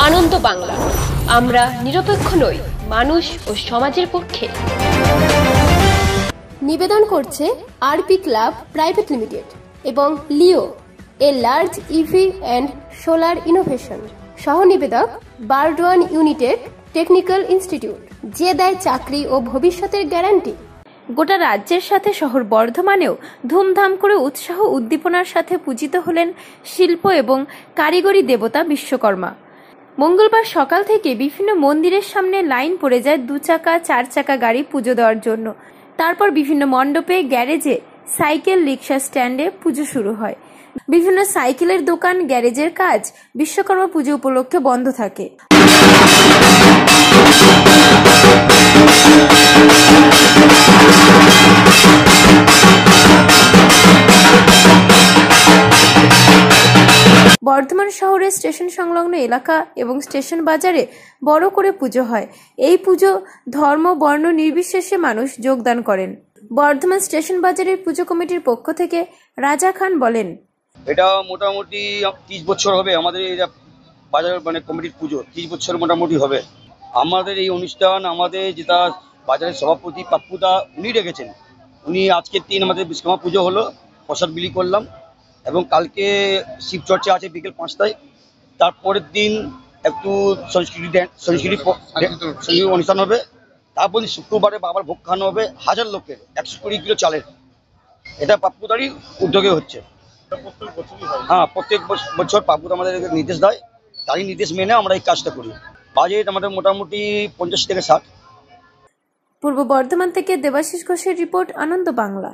আনন্দ বাংলা, আমরা নিরপেক্ষ নই, মানুষ ও সমাজের পক্ষে। নিবেদন করছে আরপি ক্লাব প্রাইভেট লিমিটেড এবং Leo, a large EV and solar innovation. সহ নিবেদক বারডোয়ান ইউনিটেক টেকনিক্যাল ইনস্টিটিউট, যে দেয় চাকরি ও ভবিষ্যতের গ্যারান্টি। গোটা রাজ্যের সাথে শহর বর্ধমানেও ধুমধাম করে উৎসাহ উদ্দীপনার সাথে পূজিত হলেন শিল্প এবং কারিগরি দেবতা বিশ্বকর্মা। মঙ্গলবার সকাল থেকে বিভিন্ন মন্দিরের সামনে লাইন পড়ে যায় 2 চাকা 4 চাকা গাড়ি পুজো দেওয়ার জন্য। তারপর বিভিন্ন মণ্ডপে, গ্যারেজে, সাইকেল, রিক্সা স্ট্যান্ডে পুজো শুরু হয়। বিভিন্ন সাইকেলের দোকান, গ্যারেজের কাজ বিশ্বকর্মা পুজো উপলক্ষে বন্ধ থাকে। বর্ধমান শহরের স্টেশন সংলগ্ন এলাকা এবং স্টেশন বাজারে বড় করে পুজো হয়। এই পুজো ধর্ম বর্ণ নির্বিশেষে মানুষ যোগদান করেন। বর্ধমান স্টেশন বাজারের পুজো কমিটির পক্ষ থেকে রাজা খান বলেন, এটা মোটামুটি 30 বছর হবে আমাদের এই বাজার কমিটির পুজো, 30 বছর মোটামুটি হবে। আমাদের এই অনুষ্ঠান আমাদের যেটা বাজারের সভাপতি পাপ্পুদা উনি রেখেছেন। উনি আজকের দিন আমাদের বিশ্বকর্মা পুজো হলো, প্রসাদ বিলি করলাম এবং কালকে শিবচর্চা আছে বিকেল 5টায়। তারপরের দিন একটু সংস্কৃতি অনুষ্ঠান হবে। তারপর শুক্রবারে বাবার ভোগ খাওয়ানো হবে 1000 লোকের, 120 কিলো চালের। এটা পাপ্পুদারই উদ্যোগে হচ্ছে। হ্যাঁ, প্রত্যেক বছর পাপ্পুদা আমাদের নির্দেশ দেয়, তারই নির্দেশ মেনে আমরা এই কাজটা করি। বাজেট আমাদের মোটামুটি 50 থেকে 60। পূর্ব বর্ধমান থেকে দেবাশিস ঘোষের রিপোর্ট, আনন্দ বাংলা।